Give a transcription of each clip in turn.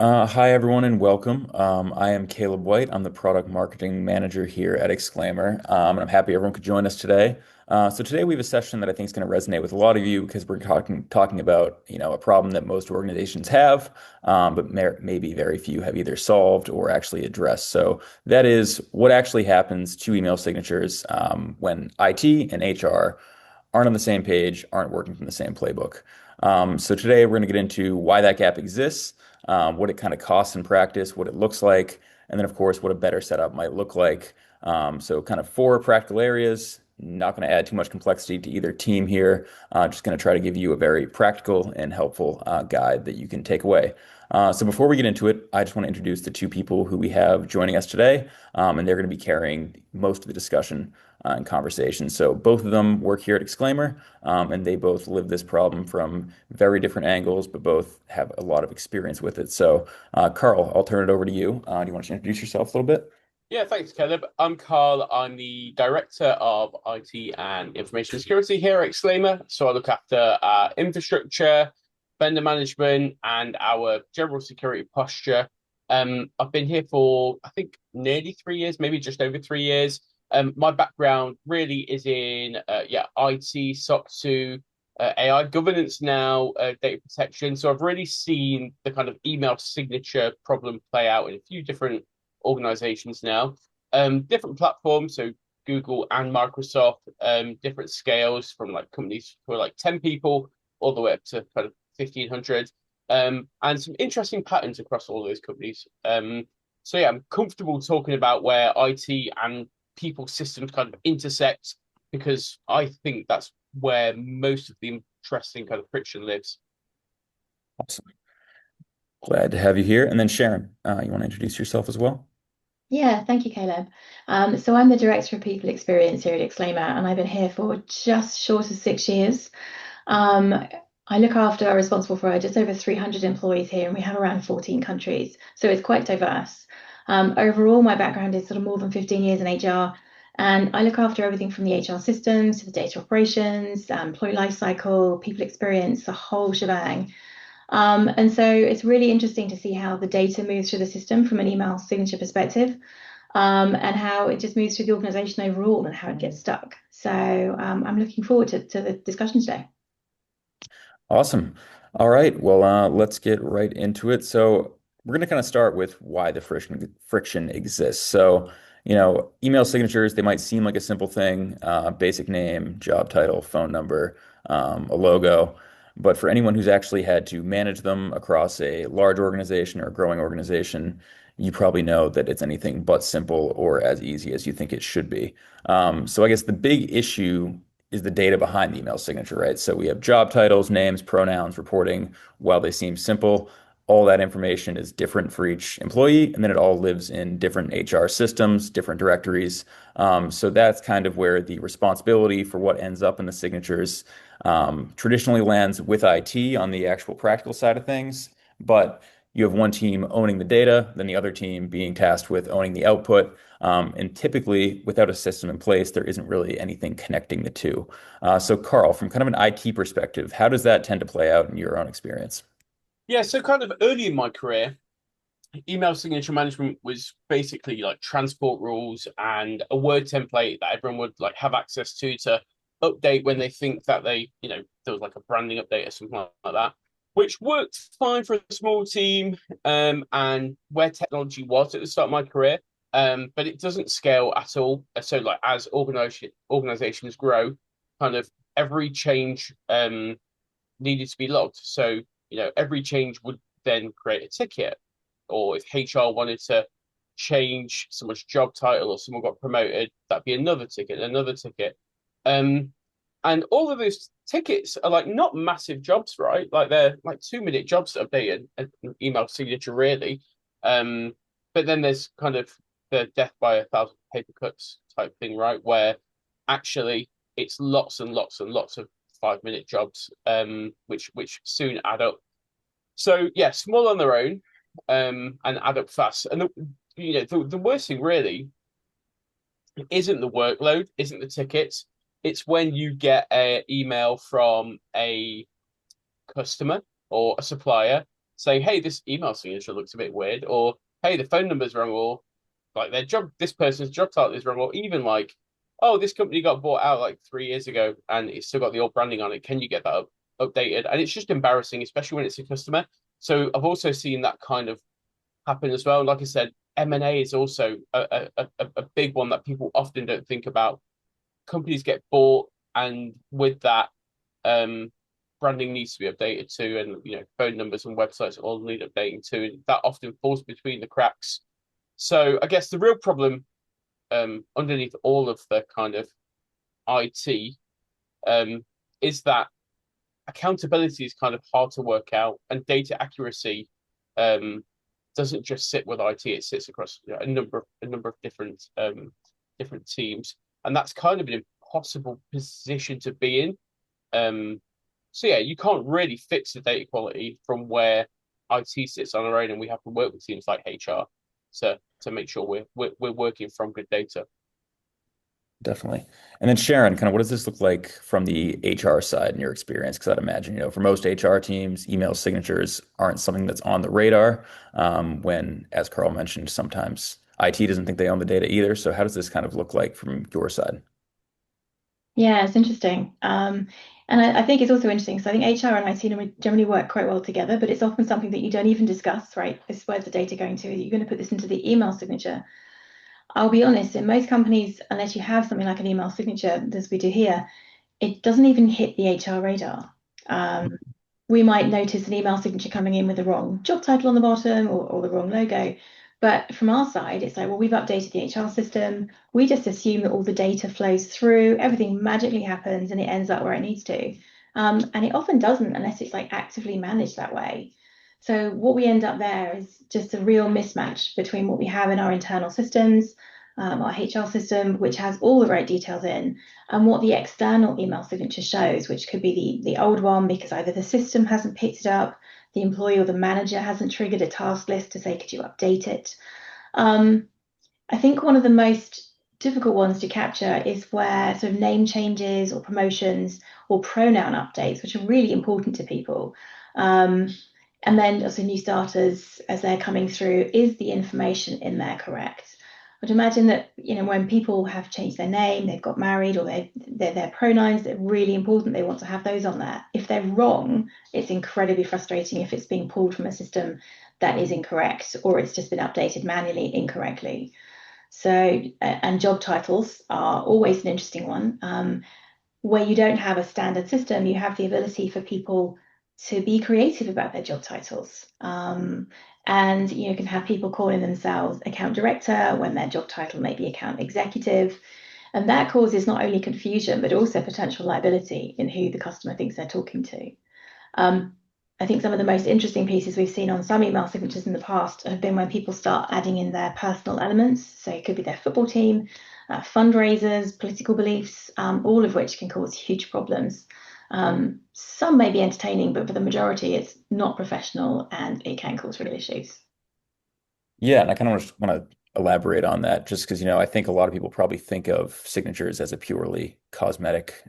Hi, everyone, and welcome. I am Caleb White. I'm the product marketing manager here at Exclaimer, and I'm happy everyone could join us today. So today we have a session that I think is going to resonate with a lot of you because we're talking about a problem that most organizations have, but maybe very few have either solved or actually addressed. So that is what actually happens to email signatures when IT and HR aren't on the same page, aren't working from the same playbook. So today we're going to get into why that gap exists, what it kind of costs in practice, what it looks like, and then of course what a better setup might look like. So kind of four practical areas. Not going to add too much complexity to either team here. Just going to try to give you a very practical and helpful guide that you can take away. So before we get into it, I just want to introduce the two people who we have joining us today, and they're going to be carrying most of the discussion and conversation. So both of them work here at Exclaimer, and they both live this problem from very different angles, but both have a lot of experience with it. So, Carl, I'll turn it over to you. Do you want to introduce yourself a little bit? Yeah, thanks, Caleb. I'm Carl. I'm the Director of IT and Information Security here at Exclaimer. So I look after infrastructure, vendor management, and our general security posture. I've been here for, I think, nearly 3 years, maybe just over 3 years. My background really is in IT, SOC 2, AI governance now, data protection. So I've really seen the kind of email signature problem play out in a few different organizations now. Different platforms, so Google and Microsoft, different scales from like companies who are like 10 people all the way up to kind of 1,500. And some interesting patterns across all those companies. So yeah, I'm comfortable talking about where IT and people systems kind of intersect because I think that's where most of the interesting kind of friction lives. Awesome. Glad to have you here. And then Sharon, you want to introduce yourself as well? Yeah, thank you, Caleb. So I'm the Director of People Experience here at Exclaimer, and I've been here for just short of 6 years. Um, I look after, are responsible for just over 300 employees here, and we have around 14 countries, so it's quite diverse. Overall, my background is sort of more than 15 years in HR, and I look after everything from the HR systems to the data operations, employee lifecycle, people experience, the whole shebang. And so it's really interesting to see how the data moves through the system from an email signature perspective, and how it just moves through the organization overall and how it gets stuck. So I'm looking forward to the discussion today. Awesome. All right. Well, let's get right into it. So we're going to kind of start with why the friction exists. So, email signatures, they might seem like a simple thing, basic name, job title, phone number, a logo. But for anyone who's actually had to manage them across a large organization or a growing organization, you probably know that it's anything but simple or as easy as you think it should be. So I guess the big issue is the data behind the email signature, right? So we have job titles, names, pronouns, reporting. While they seem simple, all that information is different for each employee, and then it all lives in different HR systems, different directories. So that's kind of where the responsibility for what ends up in the signatures traditionally lands with IT on the actual practical side of things. But you have one team owning the data, then the other team being tasked with owning the output. And typically, without a system in place, there isn't really anything connecting the two. So, Carl, from kind of an IT perspective, how does that tend to play out in your own experience? Yeah, so kind of early in my career, email signature management was basically like transport rules and a word template that everyone would like have access to update when they think that there was like a branding update or something like that, which worked fine for a small team, and where technology was at the start of my career. But it doesn't scale at all. So like as organizations grow, kind of every change needed to be logged. So, every change would then create a ticket. Or if HR wanted to change someone's job title or someone got promoted, that'd be another ticket, another ticket. Um, and all of those tickets are like not massive jobs, right? Like they're like 2 minute jobs to update an email signature, really. Um, but then there's kind of the death by a thousand paper cuts type thing, right? Where actually it's lots and lots and lots of 5 minute jobs, which soon add up. So yeah, small on their own, and add up fast. And the worst thing really isn't the workload, isn't the tickets. It's when you get an email from a customer or a supplier say, hey, this email signature looks a bit weird, or hey, the phone number's wrong, or like this person's job title is wrong, or even like, oh, this company got bought out like 3 years ago and it's still got the old branding on it. Can you get that updated? And it's just embarrassing, especially when it's a customer. So I've also seen that kind of happen as well. Like I said, M&A is also a big one that people often don't think about. Companies get bought, and with that, um, branding needs to be updated too, and phone numbers and websites all need updating too. And that often falls between the cracks. So I guess the real problem underneath all of the kind of IT is that accountability is kind of hard to work out, and data accuracy um, doesn't just sit with IT; it sits across a number of different teams, and that's kind of an impossible position to be in. So yeah, you can't really fix the data quality from where IT sits on our own, and we have to work with teams like HR to make sure we're working from good data. Definitely. And then Sharon, kind of what does this look like from the HR side in your experience? Because I'd imagine, for most HR teams, email signatures aren't something that's on the radar. When, as Carl mentioned, sometimes IT doesn't think they own the data either. So how does this kind of look like from your side? Yeah, it's interesting. And I think it's also interesting. So I think HR and IT generally work quite well together, but it's often something that you don't even discuss, right? This where's the data going to? You're going to put this into the email signature. I'll be honest, in most companies, unless you have something like an email signature, as we do here, it doesn't even hit the HR radar. Um, we might notice an email signature coming in with the wrong job title on the bottom or the wrong logo. But from our side, it's like, well, we've updated the HR system. We just assume that all the data flows through, everything magically happens, and it ends up where it needs to. And it often doesn't unless it's like actively managed that way. So what we end up there is just a real mismatch between what we have in our internal systems, our HR system, which has all the right details in, and what the external email signature shows, which could be the old one because either the system hasn't picked it up, the employee or the manager hasn't triggered a task list to say, could you update it? Um, I think one of the most difficult ones to capture is where sort of name changes or promotions or pronoun updates, which are really important to people. Um, and then also new starters as they're coming through, is the information in there correct? I'd imagine that when people have changed their name, they've got married, or their pronouns, they're really important. They want to have those on there. If they're wrong, it's incredibly frustrating if it's being pulled from a system that is incorrect, or it's just been updated manually incorrectly. So, and job titles are always an interesting one. Where you don't have a standard system, you have the ability for people to be creative about their job titles. And you can have people calling themselves account director when their job title may be account executive. And that causes not only confusion, but also potential liability in who the customer thinks they're talking to. Um, I think some of the most interesting pieces we've seen on some email signatures in the past have been when people start adding in their personal elements. So it could be their football team, fundraisers, political beliefs, all of which can cause huge problems. Some may be entertaining, but for the majority, it's not professional and it can cause real issues. Yeah, and I kind of just want to elaborate on that just because, I think a lot of people probably think of signatures as a purely cosmetic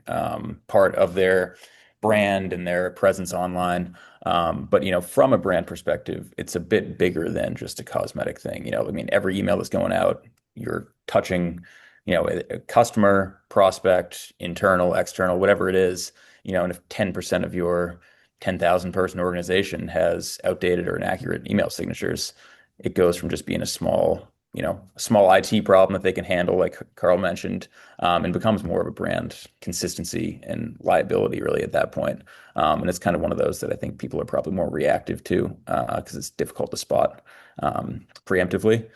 part of their brand and their presence online. But, from a brand perspective, it's a bit bigger than just a cosmetic thing. I mean, every email that's going out, you're touching, a customer, prospect, internal, external, whatever it is, and if 10% of your 10,000 person organization has outdated or inaccurate email signatures, it goes from just being a small IT problem that they can handle, like Carl mentioned, and becomes more of a brand consistency and liability really at that point. And it's kind of one of those that I think people are probably more reactive to because it's difficult to spot preemptively.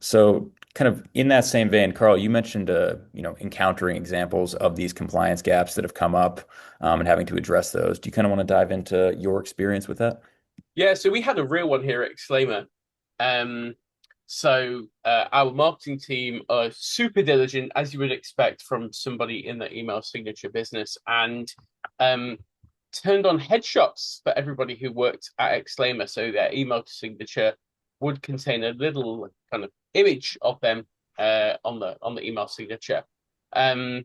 So kind of in that same vein, Carl, you mentioned encountering examples of these compliance gaps that have come up and having to address those. Do you kind of want to dive into your experience with that? Yeah, so we had a real one here at Exclaimer. Um, our marketing team are super diligent, as you would expect from somebody in the email signature business, and um, turned on headshots for everybody who worked at Exclaimer. So their email signature would contain a little kind of image of them on the email signature. Um,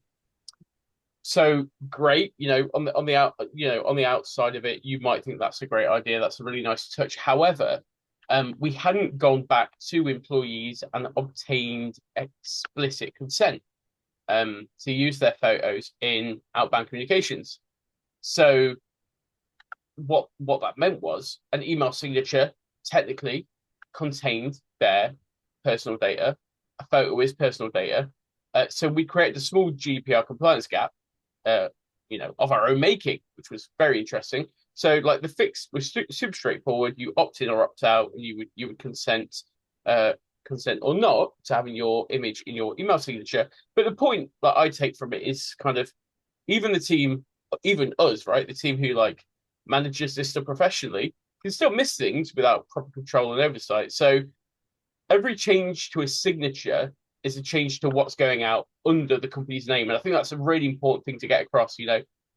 So great, on the out, on the outside of it, you might think that's a great idea. That's a really nice touch. However, we hadn't gone back to employees and obtained explicit consent to use their photos in outbound communications. So what that meant was an email signature technically contained their personal data. A photo is personal data. So we created a small GDPR compliance gap, of our own making, which was very interesting. So like the fix was super straightforward. You opt in or opt out, and you would consent or not to having your image in your email signature. But the point that I take from it is kind of even the team, even us, right? The team who like manages this stuff professionally can still miss things without proper control and oversight. So every change to a signature is a change to what's going out under the company's name. And I think that's a really important thing to get across.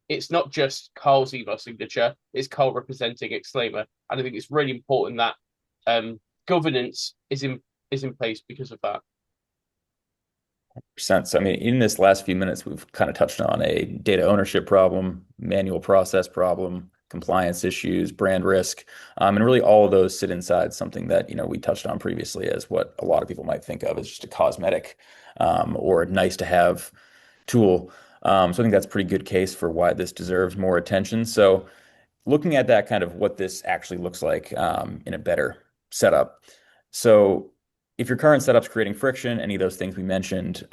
It's not just Carl's email signature, it's Carl representing Exclaimer. And I think it's really important that governance is in place because of that. Sense. I mean, in this last few minutes, we've kind of touched on a data ownership problem, manual process problem, compliance issues, brand risk, and really all of those sit inside something that we touched on previously as what a lot of people might think of as just a cosmetic or nice to have tool. So I think that's a pretty good case for why this deserves more attention. So looking at that kind of what this actually looks like in a better setup. So if your current setup's creating friction, any of those things we mentioned,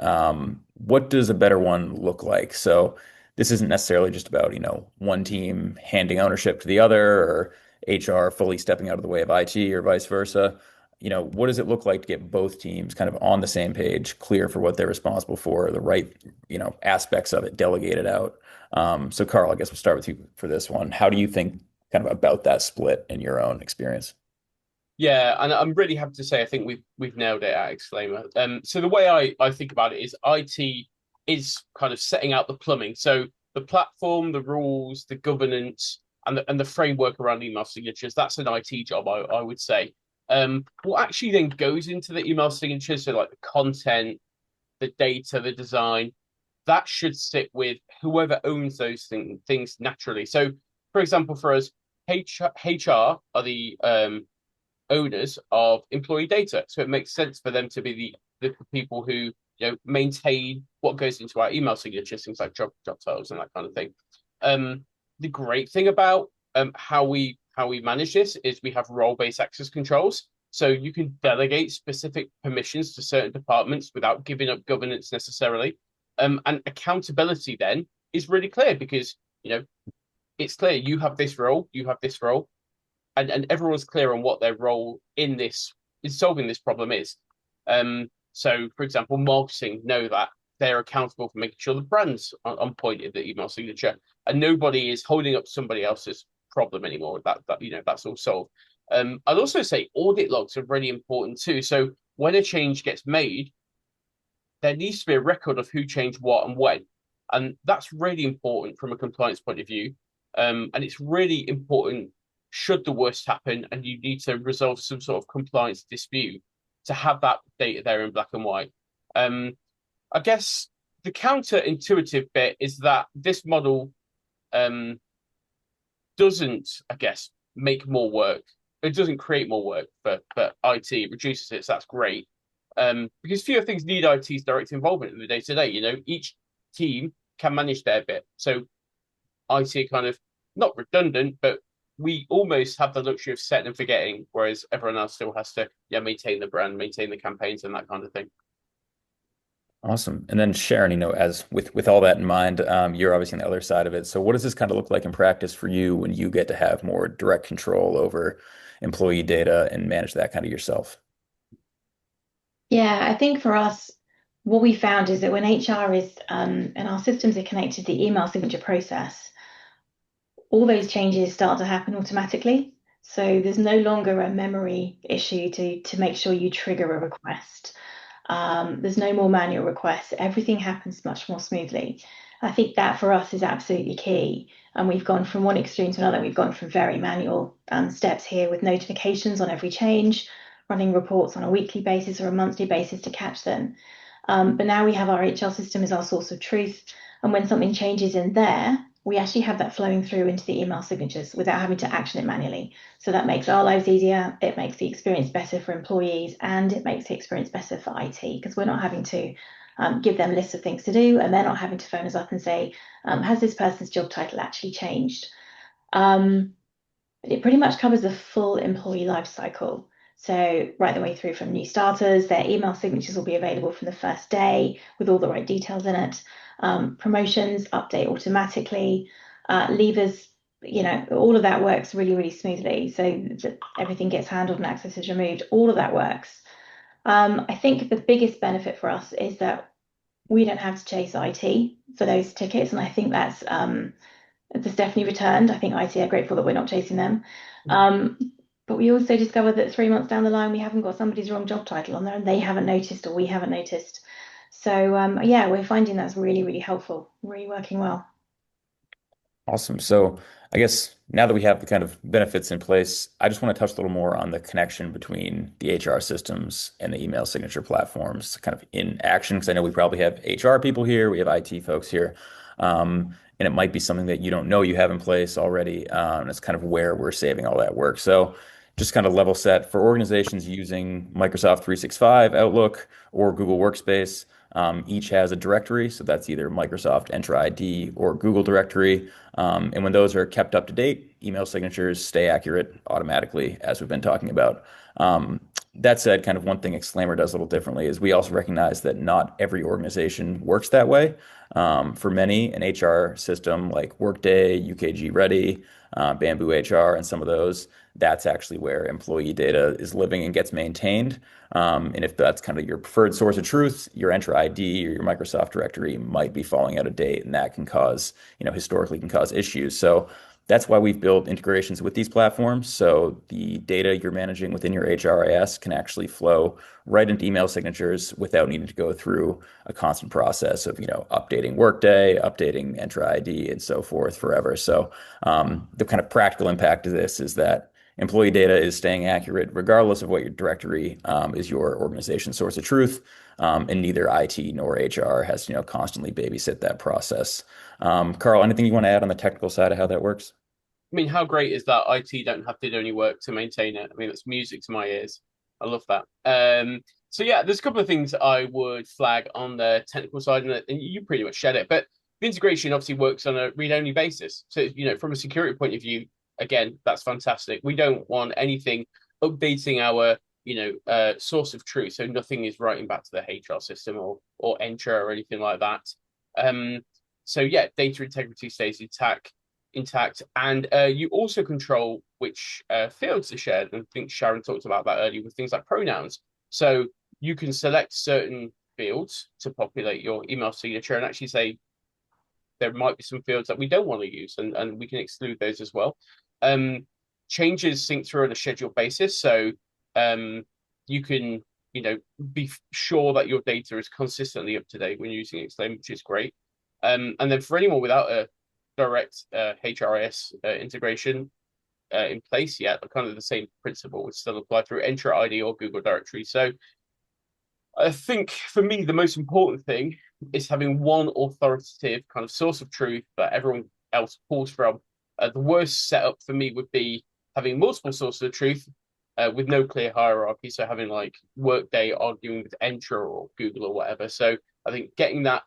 what does a better one look like? So this isn't necessarily just about, one team handing ownership to the other or HR fully stepping out of the way of IT or vice versa. What does it look like to get both teams kind of on the same page, clear for what they're responsible for, the right, aspects of it delegated out? So Carl, I guess we'll start with you for this one. How do you think kind of about that split in your own experience? Yeah, and I'm really happy to say I think we've nailed it at Exclaimer. So the way I think about it is IT is kind of setting out the plumbing. So the platform, the rules, the governance, and the framework around email signatures, that's an IT job, I would say. What actually then goes into the email signatures, so like the content, the data, the design, that should sit with whoever owns those things naturally. So, for example, for us, HR are the owners of employee data. So it makes sense for them to be the people who maintain what goes into our email signatures, things like job titles and that kind of thing. The great thing about how we manage this is we have role-based access controls. So you can delegate specific permissions to certain departments without giving up governance necessarily. And accountability then is really clear because it's clear you have this role, you have this role, and everyone's clear on what their role in solving this problem is. So, for example, marketing know that they're accountable for making sure the brand's on point in the email signature, and nobody is holding up somebody else's problem anymore. That's all solved. I'd also say audit logs are really important too. So when a change gets made, there needs to be a record of who changed what and when, and that's really important from a compliance point of view. And it's really important should the worst happen and you need to resolve some sort of compliance dispute to have that data there in black and white. I guess the counterintuitive bit is that this model doesn't, I guess, make more work. It doesn't create more work for IT. It reduces it, so that's great. Because fewer things need IT's direct involvement in the day to day. Each team can manage their bit. So IT kind of not redundant, but we almost have the luxury of setting and forgetting, whereas everyone else still has to maintain the brand, maintain the campaigns, and that kind of thing. Awesome. And then Sharon, as with all that in mind, you're obviously on the other side of it. So what does this kind of look like in practice for you when you get to have more direct control over employee data and manage that kind of yourself? Yeah, I think for us, what we found is that when HR is and our systems are connected to the email signature process, all those changes start to happen automatically. So there's no longer a memory issue to make sure you trigger a request. There's no more manual requests. Everything happens much more smoothly. I think that for us is absolutely key. And we've gone from one extreme to another. We've gone from very manual steps here with notifications on every change, running reports on a weekly basis or a monthly basis to catch them. But now we have our HR system as our source of truth. And when something changes in there, we actually have that flowing through into the email signatures without having to action it manually. So that makes our lives easier, it makes the experience better for employees, and it makes the experience better for IT because we're not having to give them lists of things to do, and they're not having to phone us up and say, has this person's job title actually changed? It pretty much covers the full employee life cycle. So right the way through from new starters, their email signatures will be available from the first day with all the right details in it. Promotions update automatically. Leavers, all of that works really, really smoothly. So that everything gets handled and access is removed. All of that works. I think the biggest benefit for us is that we don't have to chase IT for those tickets, and I think that's definitely returned. I think IT are grateful that we're not chasing them. Um, but we also discovered that 3 months down the line, we haven't got somebody's wrong job title on there and they haven't noticed or we haven't noticed. So yeah, we're finding that's really, really helpful, really working well. Awesome. So I guess now that we have the kind of benefits in place, I just want to touch a little more on the connection between the HR systems and the email signature platforms kind of in action. Because I know we probably have HR people here, we have IT folks here, and it might be something that you don't know you have in place already. And it's kind of where we're saving all that work. So just kind of level set for organizations using Microsoft 365, Outlook, or Google Workspace. Each has a directory, so that's either Microsoft Entra ID or Google directory. And when those are kept up to date, email signatures stay accurate automatically, as we've been talking about. That said, kind of one thing Exclaimer does a little differently is we also recognize that not every organization works that way. For many, an HR system like Workday, UKG Ready, Bamboo HR, and some of those, that's actually where employee data is living and gets maintained. And if that's kind of your preferred source of truth, your Entra ID or your Microsoft directory might be falling out of date, and that can cause, historically can cause issues. So that's why we've built integrations with these platforms. So the data you're managing within your HRIS can actually flow right into email signatures without needing to go through a constant process of, updating Workday, updating Entra ID, and so forth forever. So the kind of practical impact of this is that employee data is staying accurate regardless of what your directory is your organization's source of truth. And neither IT nor HR has to, constantly babysit that process. Carl, anything you want to add on the technical side of how that works? I mean, how great is that IT don't have to do any work to maintain it? I mean, that's music to my ears. I love that. So yeah, there's a couple of things I would flag on the technical side, and you pretty much shared it. But the integration obviously works on a read-only basis. So, from a security point of view, again, that's fantastic. We don't want anything updating our, source of truth. So nothing is writing back to the HR system or Entra or anything like that. So yeah, data integrity stays intact, and you also control which fields are shared. And I think Sharon talked about that earlier with things like pronouns. So you can select certain fields to populate your email signature and actually say there might be some fields that we don't want to use, and we can exclude those as well. Changes sync through on a scheduled basis, so you can be sure that your data is consistently up to date when using Exclaim, which is great. And then for anyone without a direct HRIS integration in place yet, kind of the same principle would still apply through Entra ID or Google Directory. So I think for me, the most important thing is having one authoritative kind of source of truth that everyone else pulls from. The worst setup for me would be having multiple sources of truth with no clear hierarchy. So having like Workday arguing with Entra or Google or whatever. So I think getting that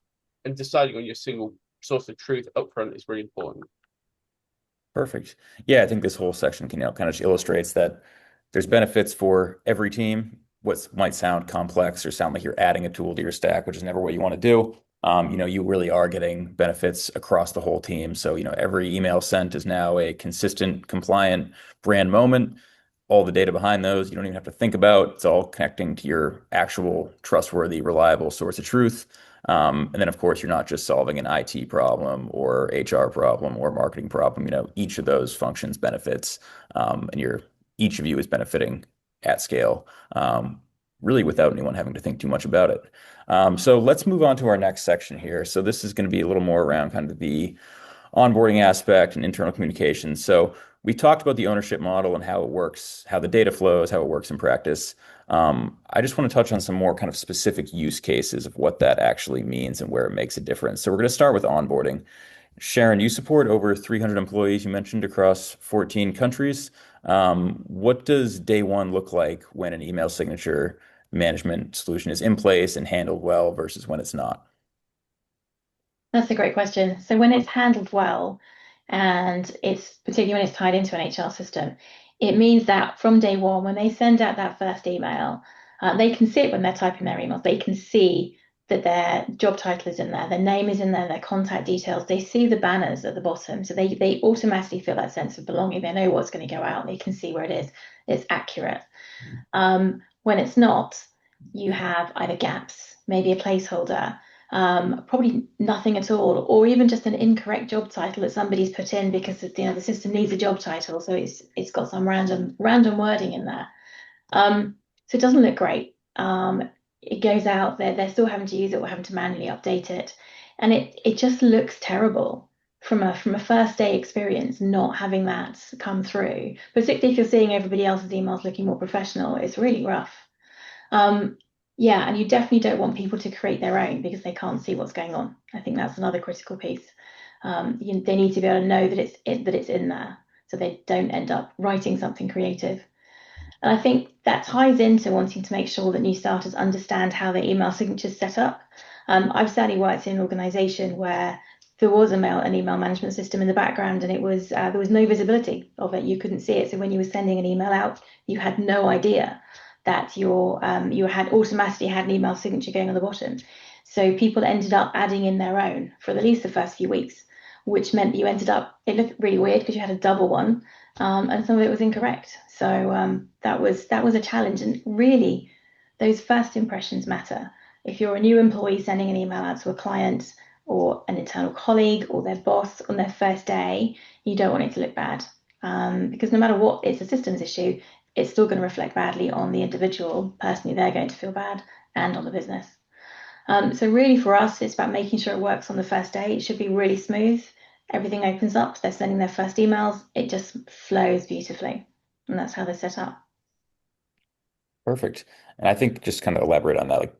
and deciding on your single source of truth upfront is really important. Perfect. Yeah, I think this whole section can, kind of just illustrates that there's benefits for every team. What might sound complex or sound like you're adding a tool to your stack, which is never what you want to do. You really are getting benefits across the whole team. So, every email sent is now a consistent, compliant brand moment. All the data behind those, you don't even have to think about. It's all connecting to your actual trustworthy, reliable source of truth. And then, of course, you're not just solving an IT problem or HR problem or marketing problem. Each of those functions benefits, and each of you is benefiting at scale, really without anyone having to think too much about it. So let's move on to our next section here. So this is going to be a little more around kind of the onboarding aspect and internal communication. So we talked about the ownership model and how it works, how the data flows, how it works in practice. I just want to touch on some more kind of specific use cases of what that actually means and where it makes a difference. So we're going to start with onboarding. Sharon, you support over 300 employees, you mentioned, across 14 countries. What does day one look like when an email signature management solution is in place and handled well versus when it's not? That's a great question. So when it's handled well, and it's particularly when it's tied into an HR system, it means that from day one, when they send out that first email, they can see it when they're typing their emails. They can see that their job title is in there, their name is in there, their contact details. They see the banners at the bottom, so they automatically feel that sense of belonging. They know what's going to go out. They can see where it is. It's accurate. When it's not, you have either gaps, maybe a placeholder, probably nothing at all, or even just an incorrect job title that somebody's put in because the system needs a job title, so it's got some random wording in there. So it doesn't look great. It goes out there, they're still having to use it or having to manually update it, and it just looks terrible from a first day experience, not having that come through, particularly if you're seeing everybody else's emails looking more professional. It's really rough. Um, yeah, and you definitely don't want people to create their own because they can't see what's going on. I think that's another critical piece. They need to be able to know that it's in there, so they don't end up writing something creative. And I think that ties into wanting to make sure that new starters understand how their email signature is set up. I've certainly worked in an organization where there was an email management system in the background, and it was there was no visibility of it. You couldn't see it. So when you were sending an email out, you had no idea that you had automatically had an email signature going on the bottom. So people ended up adding in their own for at least the first few weeks, which meant that you ended up, it looked really weird because you had a double one, and some of it was incorrect. So that was a challenge, and really, those first impressions matter. If you're a new employee sending an email out to a client or an internal colleague or their boss on their first day, you don't want it to look bad, because no matter what, it's a systems issue. It's still going to reflect badly on the individual. Personally, they're going to feel bad, and on the business. So really, for us, it's about making sure it works on the first day. It should be really smooth. Everything opens up. They're sending their first emails. It just flows beautifully, and that's how they're set up. Perfect. And I think just kind of elaborate on that, like,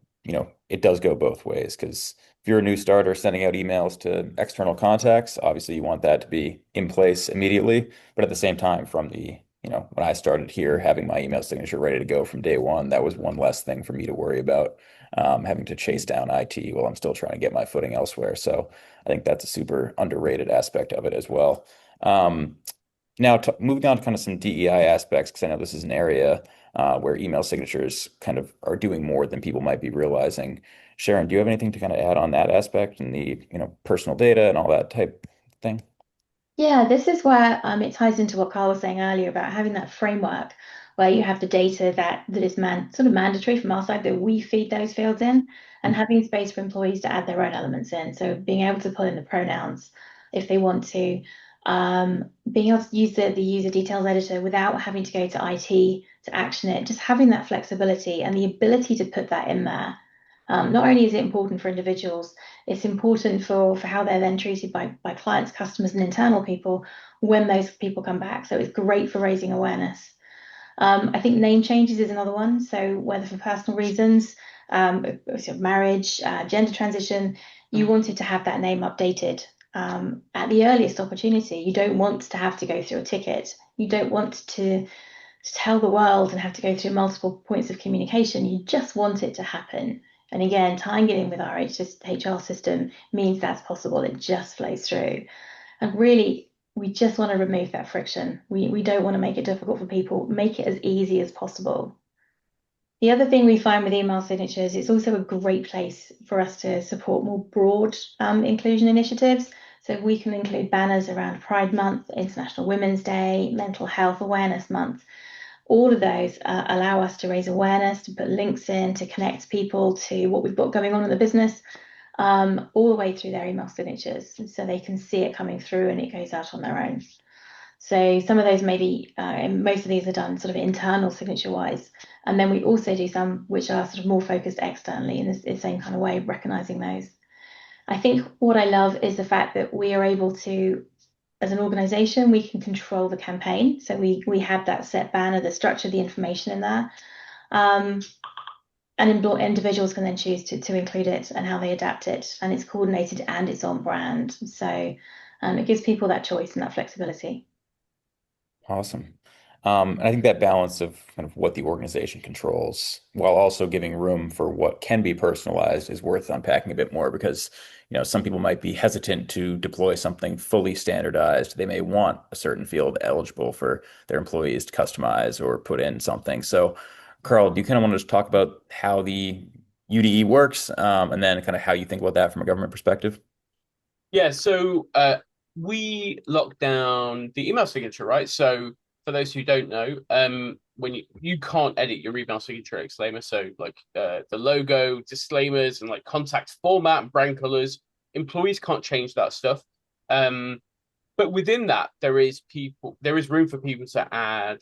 it does go both ways because if you're a new starter sending out emails to external contacts, obviously you want that to be in place immediately. But at the same time, from when I started here, having my email signature ready to go from day one, that was one less thing for me to worry about, having to chase down IT while I'm still trying to get my footing elsewhere. So I think that's a super underrated aspect of it as well. Um, Now, moving on to kind of some DEI aspects, because I know this is an area where email signatures kind of are doing more than people might be realizing. Sharon, do you have anything to kind of add on that aspect and the, personal data and all that type thing? Yeah, this is where it ties into what Carl was saying earlier about having that framework where you have the data that is sort of mandatory from our side that we feed those fields in, and having space for employees to add their own elements in. So being able to pull in the pronouns if they want to, being able to use the user details editor without having to go to IT to action it, just having that flexibility and the ability to put that in there. Not only is it important for individuals, it's important for how they're then treated by clients, customers, and internal people when those people come back. So it's great for raising awareness. I think name changes is another one. So whether for personal reasons, sort of marriage, gender transition, you wanted to have that name updated at the earliest opportunity. You don't want to have to go through a ticket. You don't want to tell the world and have to go through multiple points of communication. You just want it to happen. And again, tying it in with our HR system means that's possible. It just flows through. And really, we just want to remove that friction. We don't want to make it difficult for people, make it as easy as possible. The other thing we find with email signatures, it's also a great place for us to support more broad inclusion initiatives. So we can include banners around Pride Month, International Women's Day, Mental Health Awareness Month. All of those allow us to raise awareness, to put links in, to connect people to what we've got going on in the business, all the way through their email signatures, so they can see it coming through and it goes out on their own. So some of those maybe, and most of these are done sort of internal signature wise. And then we also do some which are sort of more focused externally in the same kind of way, recognizing those. I think what I love is the fact that we are able to as an organization, we can control the campaign. So we have that set banner, the structure, the information in there. And individuals can then choose to include it and how they adapt it. And it's coordinated and it's on brand. So it gives people that choice and that flexibility. Awesome. And I think that balance of kind of what the organization controls while also giving room for what can be personalized is worth unpacking a bit more because, some people might be hesitant to deploy something fully standardized. They may want a certain field eligible for their employees to customize or put in something. So, Carl, do you kind of want to just talk about how the UDE works, and then kind of how you think about that from a government perspective? Yeah, so we lock down the email signature, right? So for those who don't know, when you can't edit your email signature Exclaimer, so like the logo, disclaimers, and like contact format, brand colors, employees can't change that stuff. But within that, there is room for people to add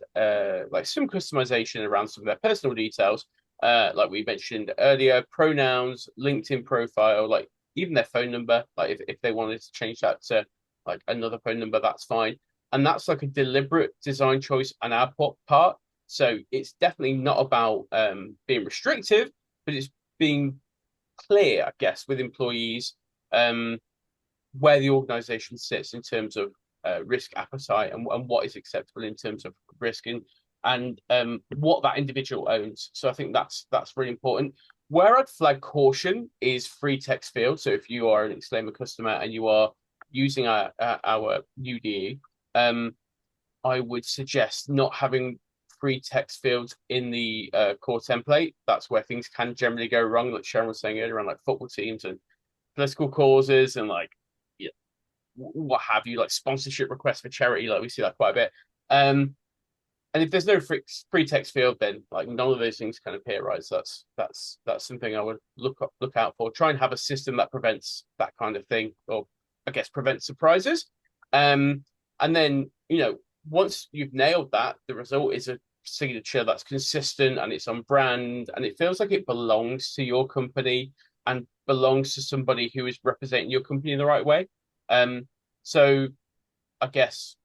like some customization around some of their personal details. Like we mentioned earlier, pronouns, LinkedIn profile, like even their phone number. Like if they wanted to change that to like another phone number, that's fine. And that's like a deliberate design choice on our part. So it's definitely not about being restrictive, but it's being clear, I guess, with employees. Where the organization sits in terms of risk appetite and what is acceptable in terms of risk and what that individual owns. So I think that's really important. Where I'd flag caution is free text field. So if you are an Exclaimer customer and you are using our UDE, I would suggest not having free text fields in the core template. That's where things can generally go wrong, like Sharon was saying earlier, around like football teams and political causes and like what have you, like sponsorship requests for charity, like we see that quite a bit. And if there's no free text field, then like none of those things can appear, right? So that's something I would look out for. Try and have a system that prevents that kind of thing, or I guess prevents surprises. And then once you've nailed that, the result is a signature that's consistent and it's on brand and it feels like it belongs to your company and belongs to somebody who is representing your company in the right way. So I guess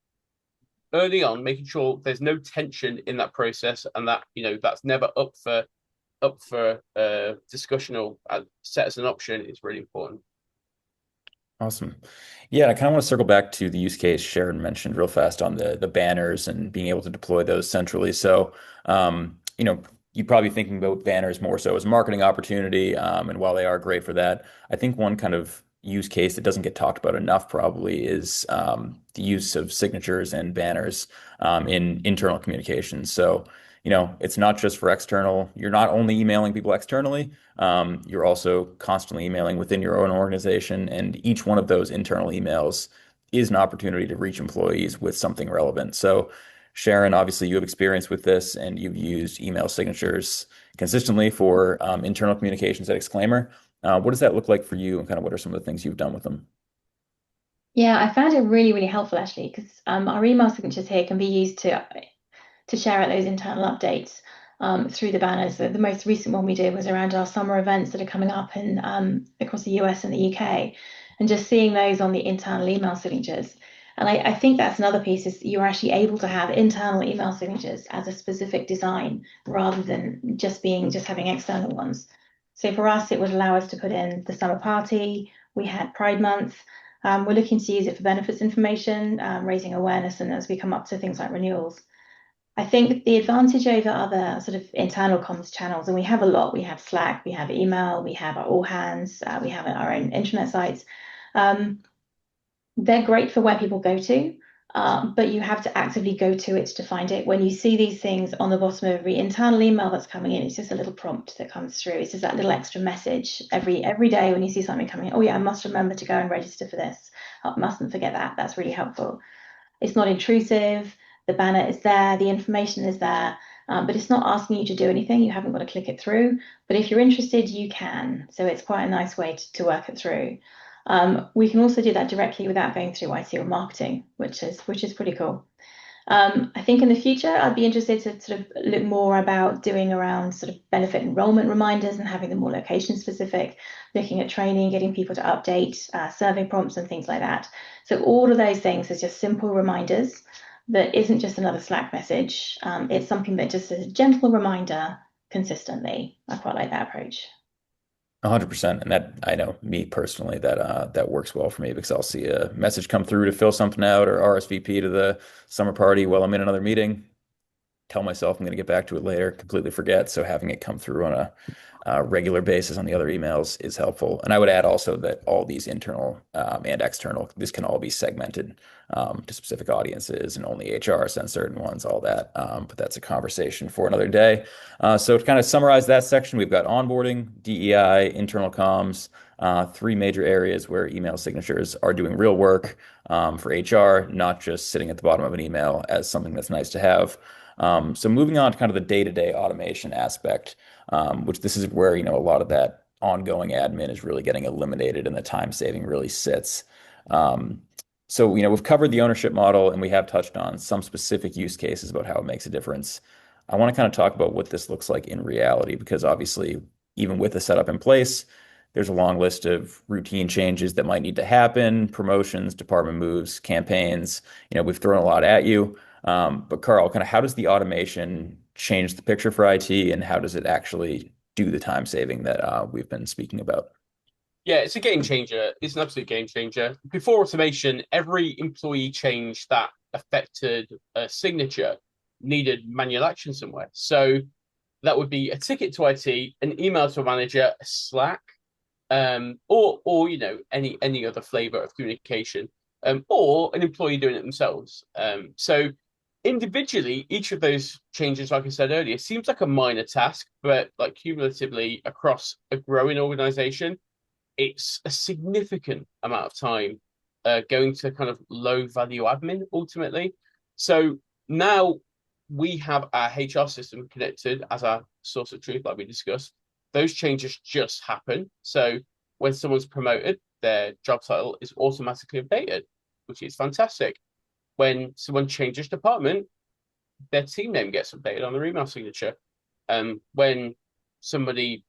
early on, making sure there's no tension in that process and that that's never up for discussion or set as an option is really important. Awesome. Yeah, I kind of want to circle back to the use case Sharon mentioned real fast on the banners and being able to deploy those centrally. So, you'd probably be thinking about banners more so as a marketing opportunity. And while they are great for that, I think one kind of use case that doesn't get talked about enough probably is the use of signatures and banners in internal communications. So, it's not just for external. You're not only emailing people externally, you're also constantly emailing within your own organization, and each one of those internal emails is an opportunity to reach employees with something relevant. So, Sharon, obviously you have experience with this, and you've used email signatures consistently for internal communications at Exclaimer. What does that look like for you, and kind of what are some of the things you've done with them? Yeah, I found it really, really helpful actually, because our email signatures here can be used to share out those internal updates through the banners. The most recent one we did was around our summer events that are coming up in across the US and the UK, and just seeing those on the internal email signatures. And I think that's another piece is you're actually able to have internal email signatures as a specific design rather than just having external ones. So for us, it would allow us to put in the summer party. We had Pride Month. We're looking to use it for benefits information, raising awareness, and as we come up to things like renewals. I think the advantage over other sort of internal comms channels, and we have a lot, we have Slack, we have email, we have our all hands, we have our own intranet sites. They're great for where people go to, but you have to actively go to it to find it. When you see these things on the bottom of every internal email that's coming in, it's just a little prompt that comes through. It's just that little extra message every day when you see something coming in. Oh yeah, I must remember to go and register for this. I mustn't forget that. That's really helpful. It's not intrusive. The banner is there. The information is there. But it's not asking you to do anything. You haven't got to click it through. But if you're interested, you can. So it's quite a nice way to work it through. We can also do that directly without going through IT or marketing, which is pretty cool. I think in the future, I'd be interested to sort of look more about doing around sort of benefit enrollment reminders and having them more location specific, looking at training, getting people to update survey prompts and things like that. So all of those things is just simple reminders that isn't just another Slack message. It's something that just is a gentle reminder consistently. I quite like that approach. 100%. And that I know me personally that that works well for me because I'll see a message come through to fill something out or RSVP to the summer party while I'm in another meeting. Tell myself I'm going to get back to it later, completely forget. So having it come through on a regular basis on the other emails is helpful. And I would add also that all these internal and external, this can all be segmented to specific audiences and only HR sends certain ones, all that. But that's a conversation for another day. So to kind of summarize that section, we've got onboarding, DEI, internal comms, three major areas where email signatures are doing real work for HR, not just sitting at the bottom of an email as something that's nice to have. So moving on to kind of the day-to-day automation aspect, which this is where, a lot of that ongoing admin is really getting eliminated and the time saving really sits. Um, so, we've covered the ownership model and we have touched on some specific use cases about how it makes a difference. I want to kind of talk about what this looks like in reality, because obviously, even with the setup in place, there's a long list of routine changes that might need to happen, promotions, department moves, campaigns. We've thrown a lot at you. But Carl, kind of how does the automation change the picture for IT and how does it actually do the time saving that we've been speaking about? Yeah, it's a game changer. It's an absolute game changer. Before automation, every employee change that affected a signature needed manual action somewhere. So that would be a ticket to IT, an email to a manager, a Slack, or any other flavor of communication, or an employee doing it themselves. So individually, each of those changes, like I said earlier, seems like a minor task, but like cumulatively across a growing organization, it's a significant amount of time going to kind of low value admin ultimately. So now we have our HR system connected as our source of truth, like we discussed. Those changes just happen. So when someone's promoted, their job title is automatically updated, which is fantastic. When someone changes department, their team name gets updated on their email signature. When somebody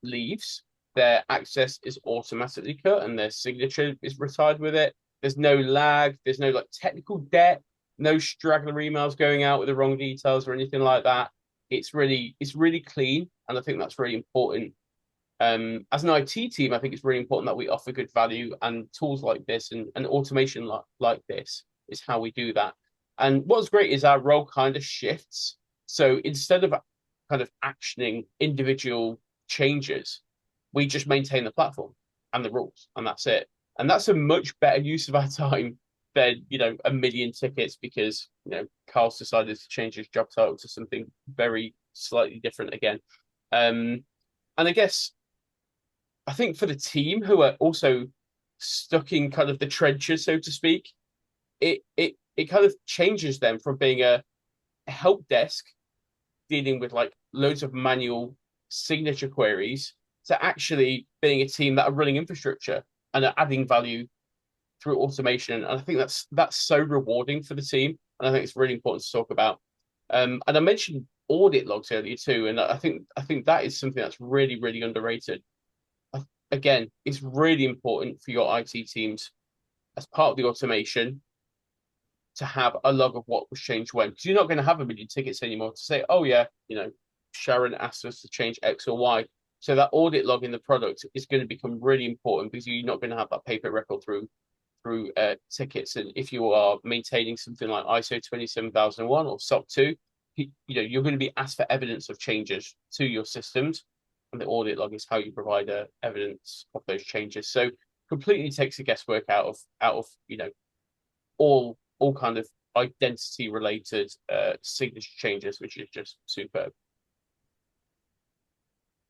leaves, their access is automatically cut and their signature is retired with it. There's no lag, there's no like technical debt, no straggler emails going out with the wrong details or anything like that. It's really clean, and I think that's really important. As an IT team, I think it's really important that we offer good value, and tools like this and automation like this is how we do that. And what's great is our role kind of shifts. So instead of kind of actioning individual changes, we just maintain the platform and the rules, and that's it. And that's a much better use of our time than, a million tickets because, Carl's decided to change his job title to something very slightly different again. And I think for the team who are also stuck in kind of the trenches, so to speak, it kind of changes them from being a help desk dealing with like loads of manual signature queries to actually being a team that are running infrastructure and are adding value through automation. And I think that's so rewarding for the team. And I think it's really important to talk about. And I mentioned audit logs earlier too, and I think that is something that's really, really underrated. Again, it's really important for your IT teams as part of the automation to have a log of what was changed when, because you're not going to have a million tickets anymore to say, oh yeah, Sharon asked us to change X or Y. So that audit log in the product is going to become really important because you're not going to have that paper record through tickets. And if you are maintaining something like ISO 27001 or SOC 2, you're going to be asked for evidence of changes to your systems, and the audit log is how you provide evidence of those changes. So completely takes the guesswork out of all kind of identity related signature changes, which is just superb.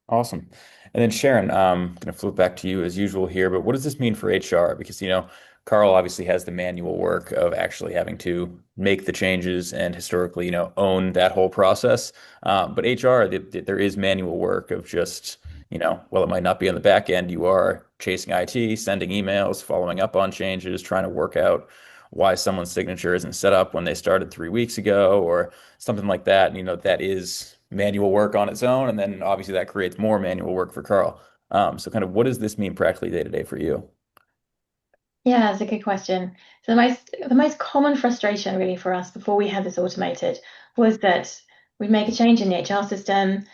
Awesome. And then Sharon, I'm going to flip back to you as usual here, but what does this mean for HR? Because, Carl obviously has the manual work of actually having to make the changes and historically, own that whole process. But HR, there is manual work of just, well, it might not be on the back end. You are chasing IT, sending emails, following up on changes, trying to work out why someone's signature isn't set up when they started 3 weeks ago or something like that. And, that is manual work on its own. And then obviously that creates more manual work for Carl. So kind of what does this mean practically day to day for you? Yeah, that's a good question. So the most common frustration really for us before we had this automated was that we'd make a change in the HR system.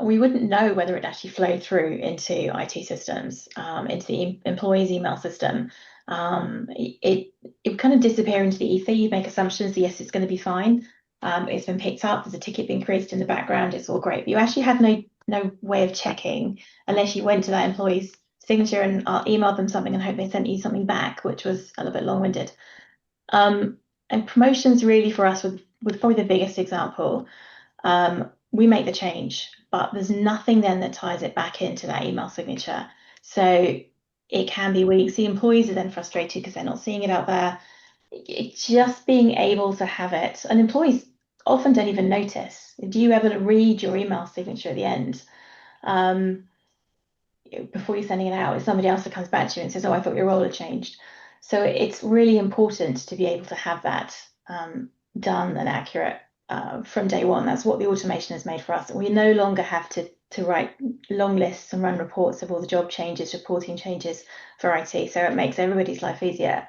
We wouldn't know whether it actually flowed through into IT systems, into the employee's email system. It would kind of disappear into the ether. You make assumptions, yes, it's going to be fine. It's been picked up, there's a ticket being created in the background, it's all great. But you actually had no way of checking unless you went to that employee's signature and emailed them something and hope they sent you something back, which was a little bit long-winded. And promotions really for us with probably the biggest example. We make the change, but there's nothing then that ties it back into that email signature. So it can be weeks. The employees are then frustrated because they're not seeing it out there. Just being able to have it, and employees often don't even notice. Do you ever read your email signature at the end? Um, Before you're sending it out, it's somebody else that comes back to you and says, "Oh, I thought your role had changed." So it's really important to be able to have that done and accurate from day one. That's what the automation has made for us. We no longer have to write long lists and run reports of all the job changes, reporting changes for IT. So it makes everybody's life easier.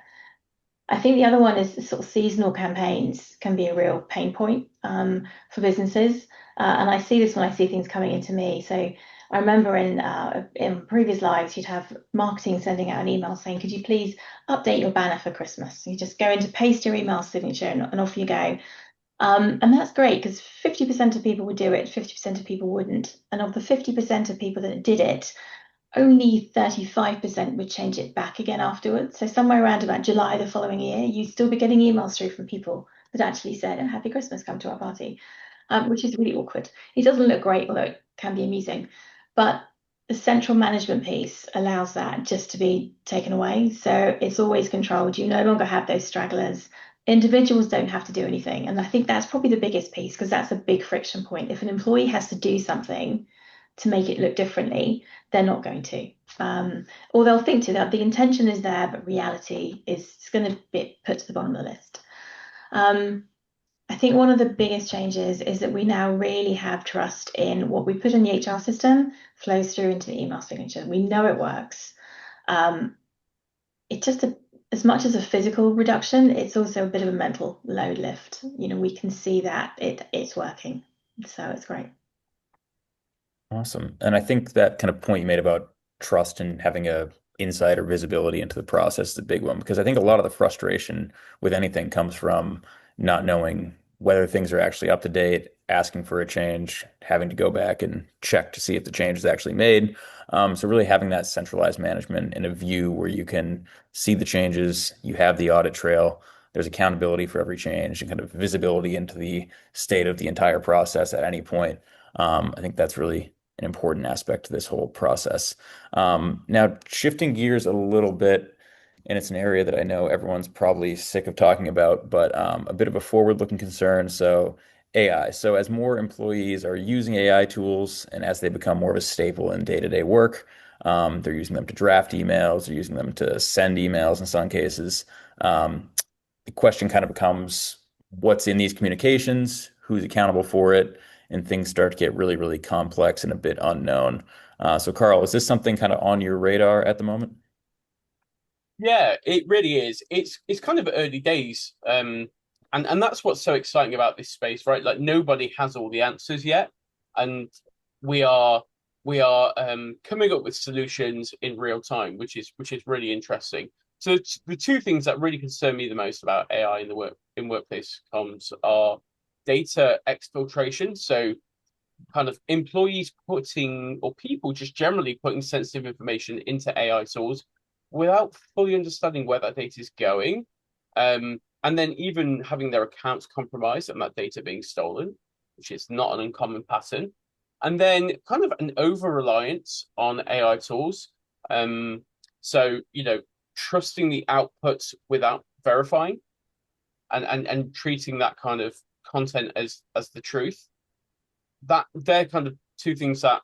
I think the other one is sort of seasonal campaigns can be a real pain point for businesses. And I see this when I see things coming into me. So I remember in previous lives, you'd have marketing sending out an email saying, could you please update your banner for Christmas? You just go in to paste your email signature and off you go. And that's great because 50% of people would do it, 50% of people wouldn't. And of the 50% of people that did it, only 35% would change it back again afterwards. So somewhere around about July the following year, you'd still be getting emails through from people that actually said, "Oh, Happy Christmas, come to our party," which is really awkward. It doesn't look great, although it can be amusing. But the central management piece allows that just to be taken away. So it's always controlled. You no longer have those stragglers. Individuals don't have to do anything. And I think that's probably the biggest piece because that's a big friction point. If an employee has to do something to make it look differently, they're not going to. Or they'll think to that the intention is there, but reality is going to be put to the bottom of the list. I think one of the biggest changes is that we now really have trust in what we put in the HR system flows through into the email signature. We know it works. It's just as much as a physical reduction, it's also a bit of a mental load lift. We can see that it's working. So it's great. Awesome. And I think that kind of point you made about trust and having a insight or visibility into the process is a big one because I think a lot of the frustration with anything comes from not knowing whether things are actually up to date, asking for a change, having to go back and check to see if the change is actually made. So really having that centralized management and a view where you can see the changes, you have the audit trail, there's accountability for every change and kind of visibility into the state of the entire process at any point. I think that's really an important aspect to this whole process. Now, shifting gears a little bit, and it's an area that I know everyone's probably sick of talking about, but a bit of a forward-looking concern. So, AI. So, as more employees are using AI tools and as they become more of a staple in day-to-day work, they're using them to draft emails, they're using them to send emails in some cases. Um, the question kind of becomes what's in these communications, who's accountable for it, and things start to get really, really complex and a bit unknown. So, Carl, is this something kind of on your radar at the moment? Yeah, it really is. It's kind of early days. And that's what's so exciting about this space, right? Like nobody has all the answers yet. And we are coming up with solutions in real time, which is really interesting. So the two things that really concern me the most about AI in workplace comms are data exfiltration. So kind of employees putting or people just generally putting sensitive information into AI tools without fully understanding where that data is going. And then even having their accounts compromised and that data being stolen, which is not an uncommon pattern. And then kind of an over reliance on AI tools. So, trusting the outputs without verifying and treating that kind of content as the truth. That they're kind of two things that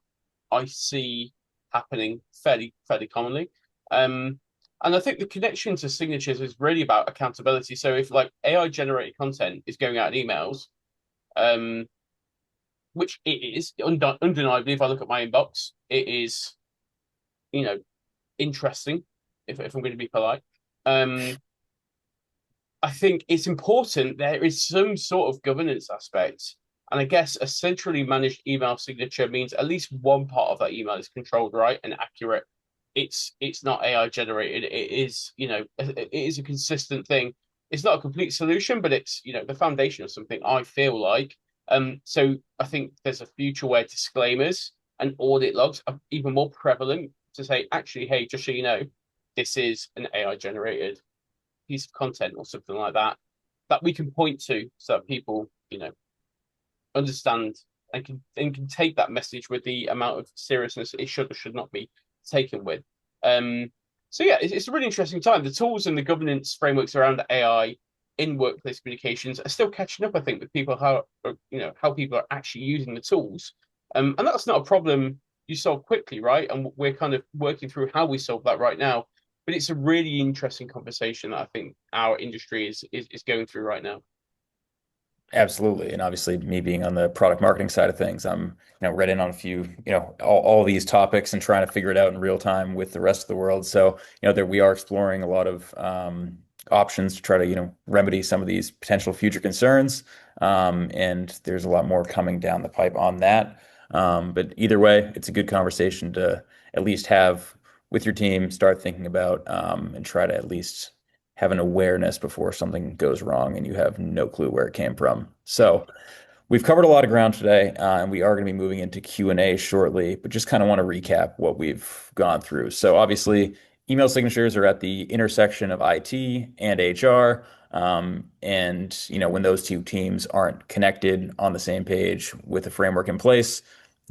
I see happening fairly commonly. Um, And I think the connection to signatures is really about accountability. So if like AI generated content is going out in emails, um, which it is undeniably, if I look at my inbox, it is, you know, interesting, if I'm going to be polite. Um, I think it's important there is some sort of governance aspect. And I guess a centrally managed email signature means at least one part of that email is controlled right and accurate. It's not AI generated. It is, it is a consistent thing. It's not a complete solution, but it's, the foundation of something I feel like. So I think there's a future where disclaimers and audit logs are even more prevalent to say, actually, hey, just so you know, this is an AI generated piece of content or something like that that we can point to so that people, understand and can take that message with the amount of seriousness it should or should not be taken with. Um, so yeah, it's a really interesting time. The tools and the governance frameworks around AI in workplace communications are still catching up, I think, with people how people are actually using the tools. And that's not a problem you solve quickly, right? And we're kind of working through how we solve that right now. But it's a really interesting conversation that I think our industry is going through right now. Absolutely. And obviously me being on the product marketing side of things, I'm, read in on a few, all these topics and trying to figure it out in real time with the rest of the world. So, there we are exploring a lot of options to try to, remedy some of these potential future concerns. And there's a lot more coming down the pipe on that. But either way, it's a good conversation to at least have with your team, start thinking about, and try to at least have an awareness before something goes wrong and you have no clue where it came from. So we've covered a lot of ground today, and we are going to be moving into Q&A shortly, but just kind of want to recap what we've gone through. So obviously, email signatures are at the intersection of IT and HR. And when those two teams aren't connected on the same page with a framework in place,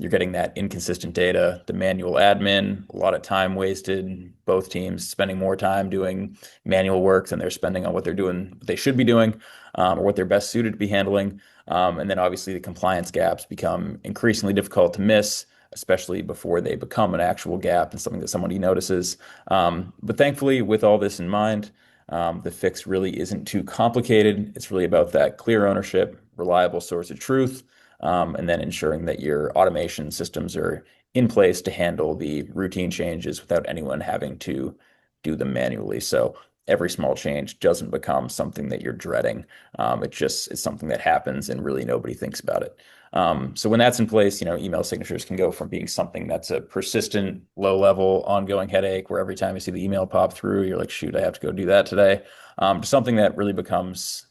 you're getting that inconsistent data, the manual admin, a lot of time wasted, both teams spending more time doing manual work than they're spending on what they're doing, what they should be doing, or what they're best suited to be handling. And then obviously the compliance gaps become increasingly difficult to miss, especially before they become an actual gap and something that somebody notices. But thankfully, with all this in mind, the fix really isn't too complicated. It's really about that clear ownership, reliable source of truth, and then ensuring that your automation systems are in place to handle the routine changes without anyone having to do them manually. So every small change doesn't become something that you're dreading. It's something that happens and really nobody thinks about it. So when that's in place, email signatures can go from being something that's a persistent, low level, ongoing headache where every time you see the email pop through, you're like, shoot, I have to go do that today, to something that really becomes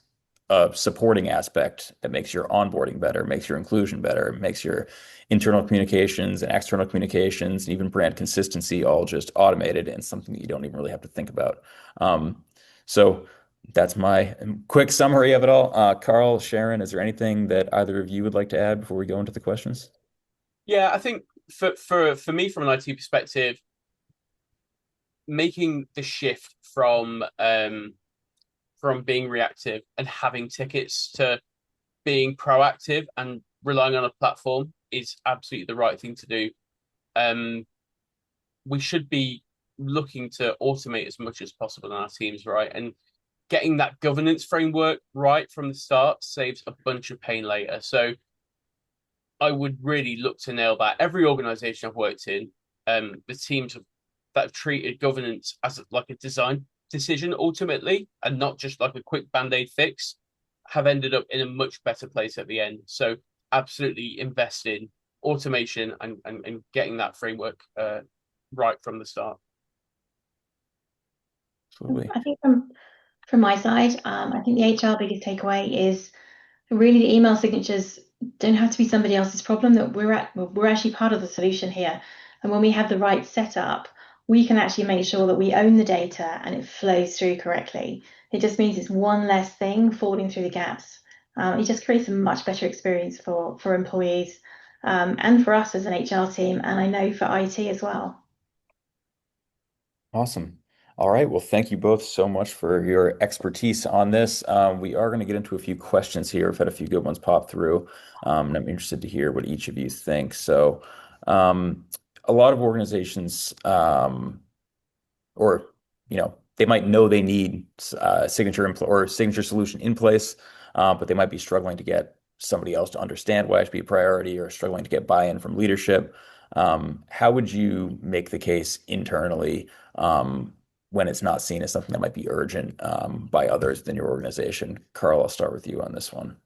a supporting aspect that makes your onboarding better, makes your inclusion better, makes your internal communications and external communications and even brand consistency all just automated and something that you don't even really have to think about. So that's my quick summary of it all. Carl, Sharon, is there anything that either of you would like to add before we go into the questions? Yeah, I think for me, from an IT perspective, making the shift from being reactive and having tickets to being proactive and relying on a platform is absolutely the right thing to do. Um, we should be looking to automate as much as possible in our teams, right? And getting that governance framework right from the start saves a bunch of pain later. So I would really look to nail that. Every organization I've worked in, the teams that have treated governance as like a design decision ultimately, and not just like a quick band-aid fix, have ended up in a much better place at the end. So absolutely invest in automation and getting that framework right from the start. Absolutely. I think from my side, I think the HR biggest takeaway is really the email signatures don't have to be somebody else's problem, that we're actually part of the solution here. And when we have the right setup, we can actually make sure that we own the data and it flows through correctly. It just means it's one less thing falling through the gaps. It just creates a much better experience for employees, and for us as an HR team, and I know for IT as well. Awesome. All right. Well, thank you both so much for your expertise on this. We are going to get into a few questions here. We've had a few good ones pop through, and I'm interested to hear what each of you think. So, um, a lot of organizations, or they might know they need or signature solution in place, but they might be struggling to get somebody else to understand why it should be a priority or struggling to get buy-in from leadership. How would you make the case internally when it's not seen as something that might be urgent by others within your organization? Carl, I'll start with you on this one.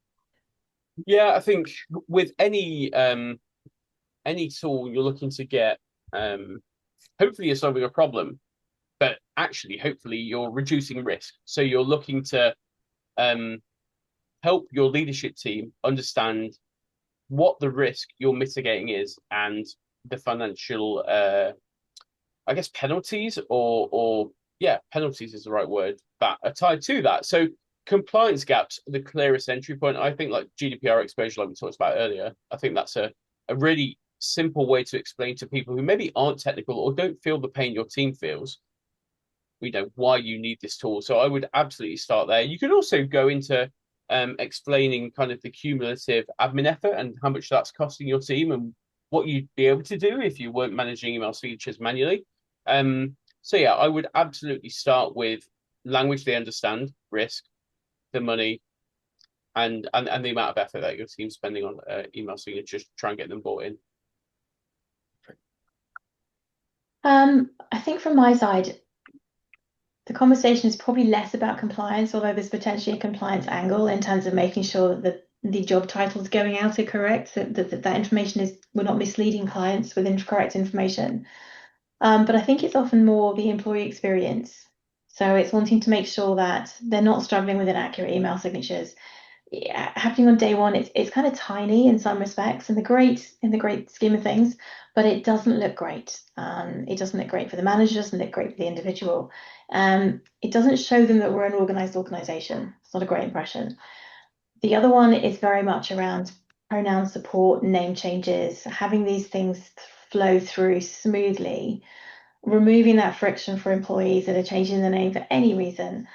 Yeah, I think with any tool you're looking to get, hopefully you're solving a problem, but actually, hopefully you're reducing risk. So you're looking to um, help your leadership team understand what the risk you're mitigating is and the financial, I guess, penalties or yeah, penalties is the right word that are tied to that. So compliance gaps are the clearest entry point. I think like GDPR exposure, like we talked about earlier, I think that's a really simple way to explain to people who maybe aren't technical or don't feel the pain your team feels, why you need this tool. So I would absolutely start there. You could also go into explaining kind of the cumulative admin effort and how much that's costing your team and what you'd be able to do if you weren't managing email signatures manually. So yeah, I would absolutely start with language they understand, risk, the money, and the amount of effort that your team's spending on email signatures to try and get them bought in. I think from my side, the conversation is probably less about compliance, although there's potentially a compliance angle in terms of making sure that the job titles going out are correct, so that information we're not misleading clients with incorrect information. But I think it's often more the employee experience. So it's wanting to make sure that they're not struggling with inaccurate email signatures. Yeah, happening on day one, it's kind of tiny in some respects in the great scheme of things, but it doesn't look great. It doesn't look great for the manager, doesn't look great for the individual. It doesn't show them that we're an organized organization. It's not a great impression. The other one is very much around pronoun support, name changes, having these things flow through smoothly, removing that friction for employees that are changing the name for any reason.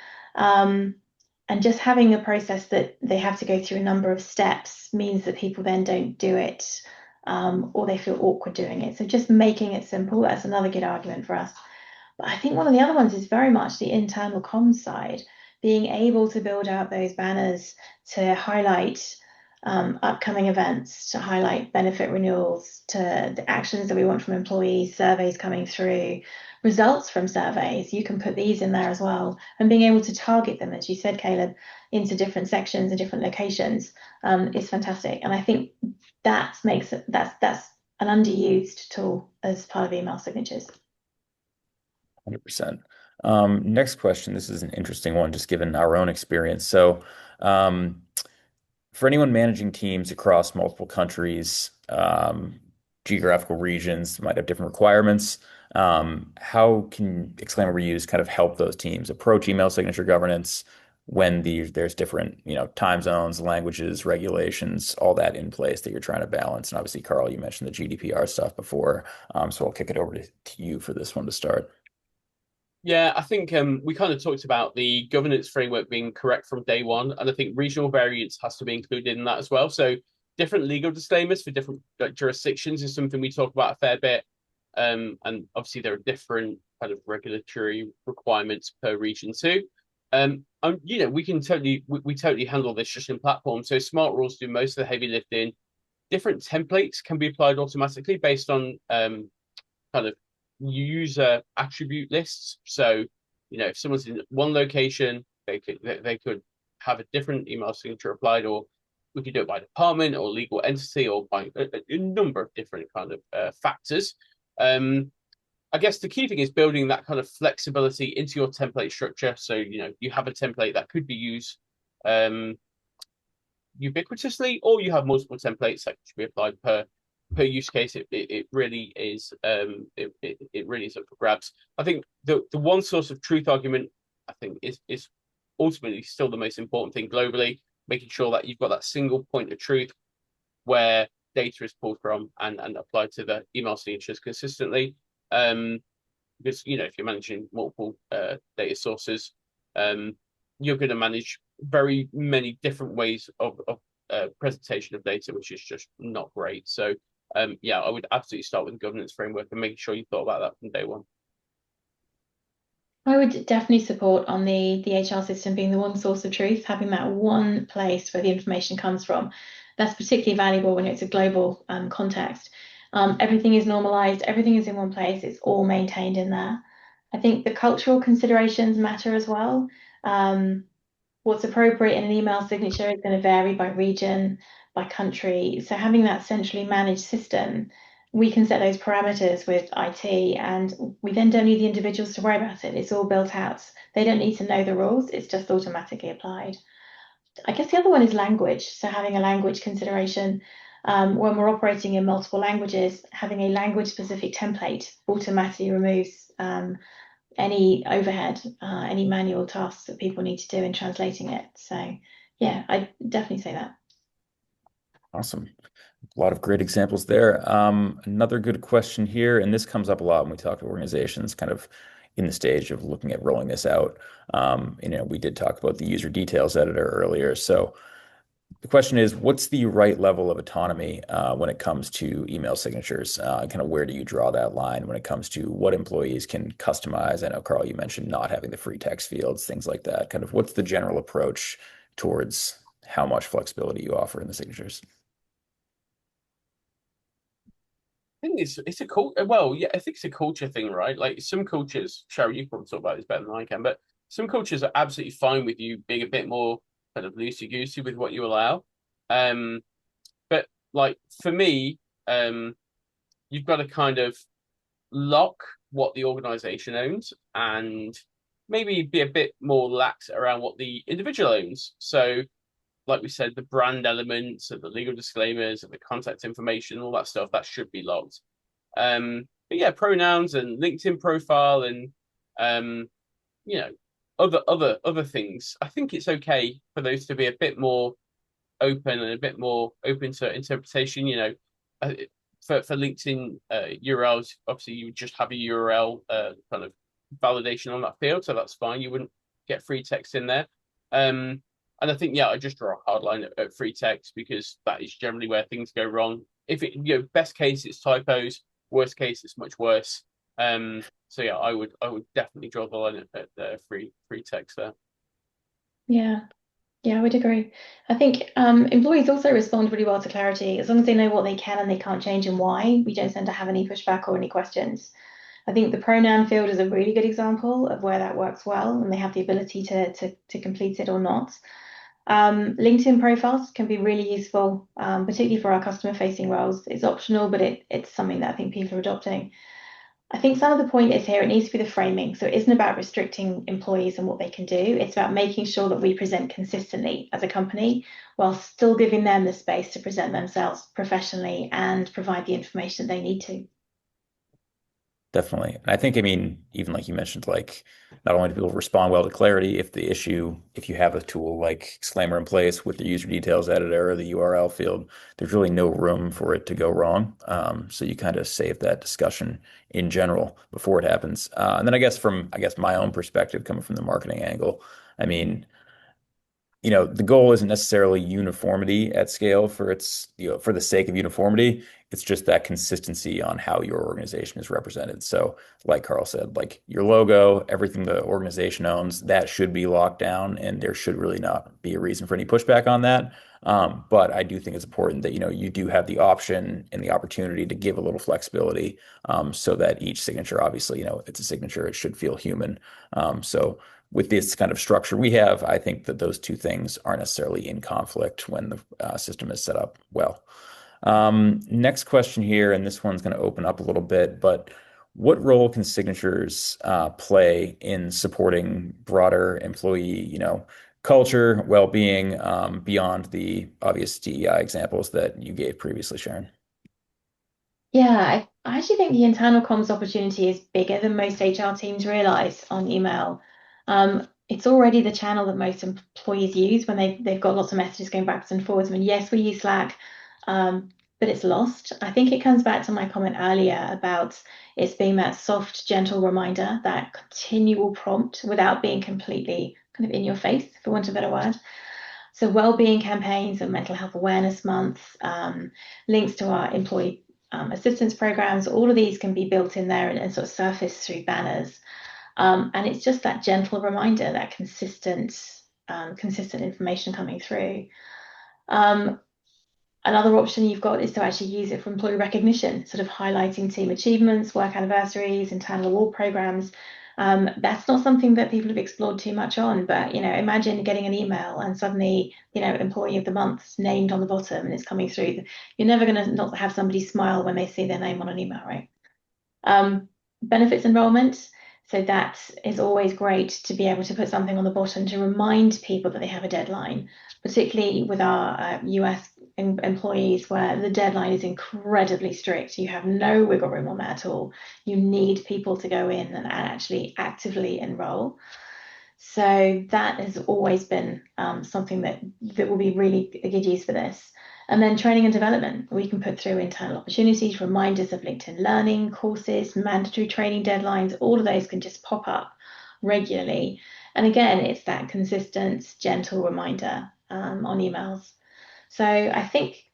And just having a process that they have to go through a number of steps means that people then don't do it, or they feel awkward doing it. So just making it simple, that's another good argument for us. But I think one of the other ones is very much the internal comms side, being able to build out those banners to highlight upcoming events, to highlight benefit renewals, to the actions that we want from employees, surveys coming through, results from surveys. You can put these in there as well, and being able to target them, as you said, Caleb, into different sections and different locations is fantastic. And I think that's an underused tool as part of email signatures. 100%. Next question. This is an interesting one, just given our own experience. So, for anyone managing teams across multiple countries, geographical regions might have different requirements. How can Exclaimer Reuse kind of help those teams approach email signature governance when there's different, time zones, languages, regulations, all that in place that you're trying to balance? And obviously, Carl, you mentioned the GDPR stuff before, so I'll kick it over to you for this one to start. Yeah, I think we kind of talked about the governance framework being correct from day one, and I think regional variance has to be included in that as well. So different legal disclaimers for different jurisdictions is something we talk about a fair bit, and obviously there are different kind of regulatory requirements per region too. And we can we totally handle this just in platform. So smart rules do most of the heavy lifting. Different templates can be applied automatically based on kind of user attribute lists. So, if someone's in one location, they could have a different email signature applied, or we could do it by department or legal entity or by a number of different kind of factors. I guess the key thing is building that kind of flexibility into your template structure. So, you have a template that could be used ubiquitously, or you have multiple templates that should be applied per use case. It really is it really is up for grabs. I think the one source of truth argument, I think, is ultimately still the most important thing globally, making sure that you've got that single point of truth where data is pulled from and applied to the email signatures consistently. Because if you're managing multiple data sources, you're going to manage very many different ways of presentation of data, which is just not great. So yeah, I would absolutely start with the governance framework and making sure you thought about that from day one. I would definitely support on the HR system being the one source of truth, having that one place where the information comes from. That's particularly valuable when it's a global context. Everything is normalized, everything is in one place, it's all maintained in there. I think the cultural considerations matter as well. Um, what's appropriate in an email signature is going to vary by region, by country. So having that centrally managed system, we can set those parameters with IT, and we then don't need the individuals to worry about it. It's all built out. They don't need to know the rules, it's just automatically applied. I guess the other one is language. So having a language consideration. When we're operating in multiple languages, having a language specific template automatically removes any overhead, any manual tasks that people need to do in translating it. So yeah, I definitely say that. Awesome. A lot of great examples there. Another good question here, and this comes up a lot when we talk to organizations kind of in the stage of looking at rolling this out. We did talk about the user details editor earlier. So the question is, what's the right level of autonomy when it comes to email signatures? Kind of where do you draw that line when it comes to what employees can customize? I know, Carl, you mentioned not having the free text fields, things like that. Kind of what's the general approach towards how much flexibility you offer in the signatures? I think it's a cult. Well, yeah, I think it's a culture thing, right? Like some cultures, Sherry, you probably talk about this better than I can, but some cultures are absolutely fine with you being a bit more kind of loosey goosey with what you allow. Um, but like for me, you've got to kind of lock what the organization owns and maybe be a bit more lax around what the individual owns. So, like we said, the brand elements and the legal disclaimers and the contact information, all that stuff, that should be locked. But yeah, pronouns and LinkedIn profile and um, you know, other things. I think it's okay for those to be a bit more open and a bit more open to interpretation. Uh, for LinkedIn URLs, obviously you would just have a URL kind of validation on that field, so that's fine. You wouldn't get free text in there. And I think I just draw a hard line at free text because that is generally where things go wrong. If it best case it's typos, worst case it's much worse. So yeah, I would definitely draw the line at free text there. Yeah, yeah, I would agree. I think employees also respond really well to clarity as long as they know what they can and they can't change and why. We don't tend to have any pushback or any questions. I think the pronoun field is a really good example of where that works well and they have the ability to complete it or not. LinkedIn profiles can be really useful, particularly for our customer facing roles. It's optional, but it's something that I think people are adopting. I think some of the point is here, it needs to be the framing. So it isn't about restricting employees and what they can do. It's about making sure that we present consistently as a company while still giving them the space to present themselves professionally and provide the information they need to. Definitely. And I think, I mean, even like you mentioned, like not only do people respond well to clarity, if you have a tool like Exclaimer in place with the user details editor or the URL field, there's really no room for it to go wrong. So you kind of save that discussion in general before it happens. And then I guess my own perspective coming from the marketing angle, I mean, the goal isn't necessarily uniformity at scale for the sake of uniformity. It's just that consistency on how your organization is represented. So, like Carl said, like your logo, everything the organization owns, that should be locked down, and there should really not be a reason for any pushback on that. But I do think it's important that, you do have the option and the opportunity to give a little flexibility, so that each signature, obviously, it's a signature, it should feel human. So with this kind of structure we have, I think that those two things aren't necessarily in conflict when the system is set up well. Next question here, and this one's going to open up a little bit, but what role can signatures play in supporting broader employee, culture, well-being, beyond the obvious DEI examples that you gave previously, Sharon? Yeah, I actually think the internal comms opportunity is bigger than most HR teams realize on email. It's already the channel that most employees use when they've got lots of messages going backwards and forwards. I mean, yes, we use Slack, but it's lost. I think it comes back to my comment earlier about it's being that soft, gentle reminder, that continual prompt without being completely kind of in your face, for want of a better word. So well-being campaigns and mental health awareness month, links to our employee assistance programs, all of these can be built in there and sort of surface through banners. And it's just that gentle reminder, that consistent information coming through. Another option you've got is to actually use it for employee recognition, sort of highlighting team achievements, work anniversaries, internal award programs. That's not something that people have explored too much on, but imagine getting an email and suddenly, employee of the month's named on the bottom and it's coming through. You're never going to not have somebody smile when they see their name on an email, right? Benefits enrollment. So that is always great to be able to put something on the bottom to remind people that they have a deadline, particularly with our US employees where the deadline is incredibly strict. You have no wiggle room on that at all. You need people to go in and actually actively enroll. So that has always been something that will be really a good use for this. And then training and development, we can put through internal opportunities, reminders of LinkedIn learning, courses, mandatory training deadlines, all of those can just pop up regularly. And again, it's that consistent, gentle reminder on emails. So I think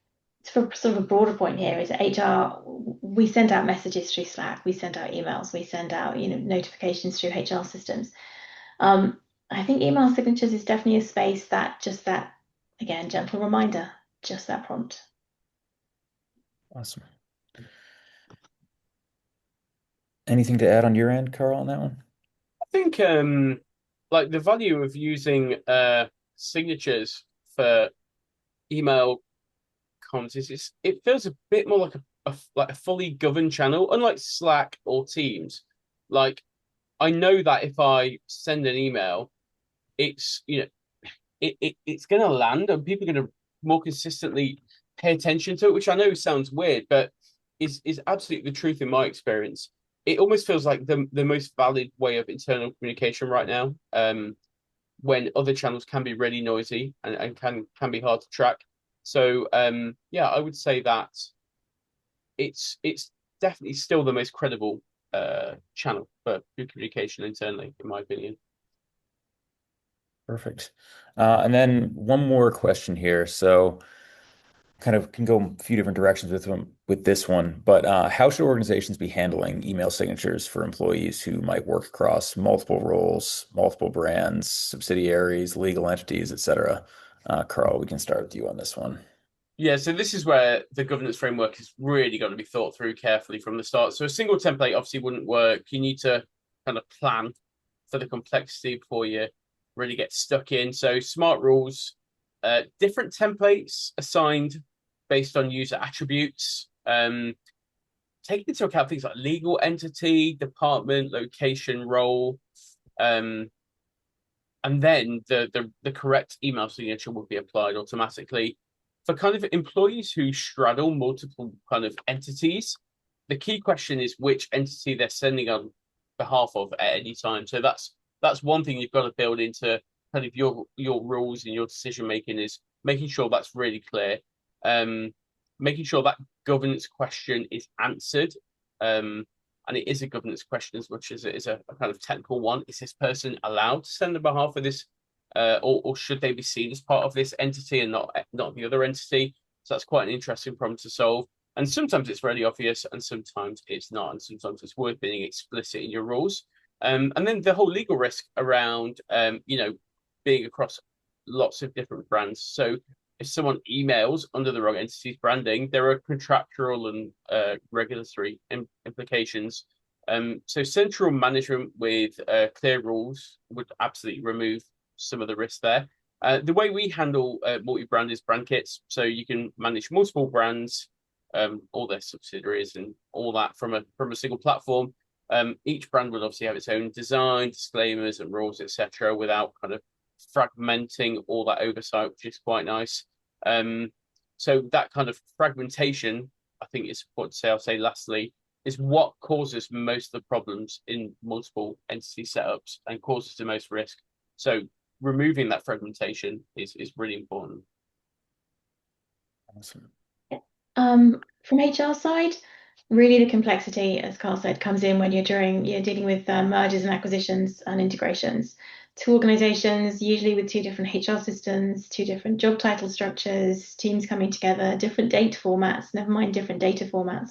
for sort of a broader point here is HR, we send out messages through Slack, we send out emails, we send out notifications through HR systems. I think email signatures is definitely a space that again, gentle reminder, just that prompt. Awesome. Anything to add on your end, Carl, on that one? I think like the value of using signatures for email comms is it feels a bit more like a fully governed channel, unlike Slack or Teams. Like I know that if I send an email, it's it's going to land and people are going to more consistently pay attention to it, which I know sounds weird, but is absolutely the truth in my experience. It almost feels like the most valid way of internal communication right now. When other channels can be really noisy and can be hard to track. So yeah, I would say that it's definitely still the most credible channel for communication internally, in my opinion. Perfect. And then one more question here. So kind of can go a few different directions with this one, but how should organizations be handling email signatures for employees who might work across multiple roles, multiple brands, subsidiaries, legal entities, etc.? Carl, we can start with you on this one. Yeah, so this is where the governance framework is really got to be thought through carefully from the start. So a single template obviously wouldn't work. You need to kind of plan for the complexity before you really get stuck in. So smart rules, different templates assigned based on user attributes, taking into account things like legal entity, department, location, role, and then the correct email signature will be applied automatically. For kind of employees who straddle multiple kind of entities, the key question is which entity they're sending on behalf of at any time. So that's one thing you've got to build into kind of your rules and your decision making is making sure that's really clear. Making sure that governance question is answered. And it is a governance question as much as it is a kind of technical one. Is this person allowed to send on behalf of this, or should they be seen as part of this entity and not the other entity? So that's quite an interesting problem to solve. And sometimes it's really obvious, and sometimes it's not, and sometimes it's worth being explicit in your rules. And then the whole legal risk around, being across lots of different brands. So if someone emails under the wrong entity's branding, there are contractual and regulatory implications. So central management with clear rules would absolutely remove some of the risk there. The way we handle multi-brand is brand kits, so you can manage multiple brands, all their subsidiaries and all that from a single platform. Each brand will obviously have its own design, disclaimers, and rules, etc., without kind of fragmenting all that oversight, which is quite nice. So that kind of fragmentation, I think it's important to say, I'll say lastly, is what causes most of the problems in multiple entity setups and causes the most risk. So removing that fragmentation is really important. Awesome. From HR side, really the complexity, as Carl said, comes in when you're dealing with mergers and acquisitions and integrations. Two organizations, usually with two different HR systems, two different job title structures, teams coming together, different data formats, never mind different data formats.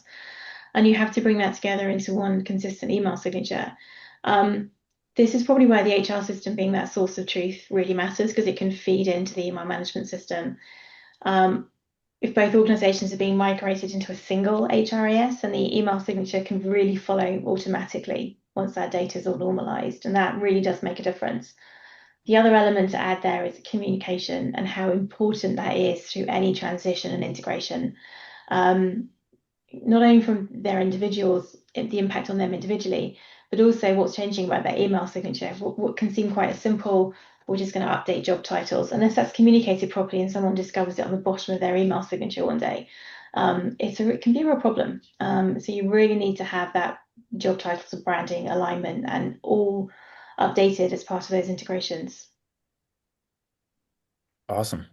And you have to bring that together into one consistent email signature. This is probably where the HR system being that source of truth really matters because it can feed into the email management system. Um, if both organizations are being migrated into a single HRIS, and the email signature can really follow automatically once that data is all normalized. And that really does make a difference. The other element to add there is communication and how important that is through any transition and integration. Um, Not only from their individuals, the impact on them individually, but also what's changing about their email signature. What can seem quite a simple, we're just going to update job titles, unless that's communicated properly and someone discovers it on the bottom of their email signature one day. It can be a real problem. So you really need to have that job titles and branding alignment and all updated as part of those integrations. Awesome.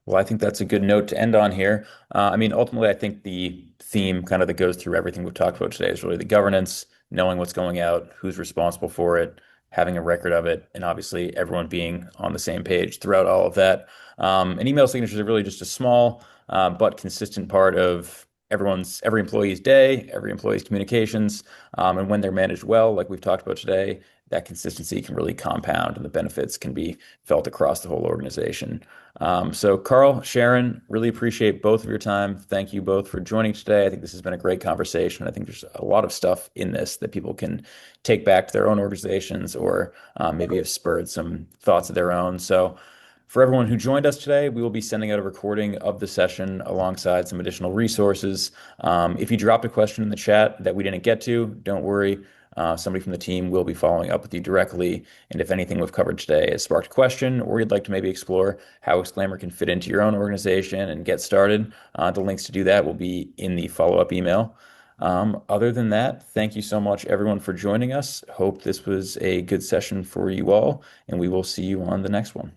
Well, I think that's a good note to end on here. I mean, ultimately, I think the theme kind of that goes through everything we've talked about today is really the governance, knowing what's going out, who's responsible for it, having a record of it, and obviously everyone being on the same page throughout all of that. And email signatures are really just a small but consistent part of every employee's day, every employee's communications. And when they're managed well, like we've talked about today, that consistency can really compound and the benefits can be felt across the whole organization. So Carl, Sharon, really appreciate both of your time. Thank you both for joining today. I think this has been a great conversation. I think there's a lot of stuff in this that people can take back to their own organizations or maybe have spurred some thoughts of their own. So for everyone who joined us today, we will be sending out a recording of the session alongside some additional resources. If you dropped a question in the chat that we didn't get to, don't worry. Somebody from the team will be following up with you directly. And if anything we've covered today has sparked a question or you'd like to maybe explore how Exclaimer can fit into your own organization and get started, the links to do that will be in the follow-up email. Other than that, thank you so much, everyone, for joining us. Hope this was a good session for you all, and we will see you on the next one.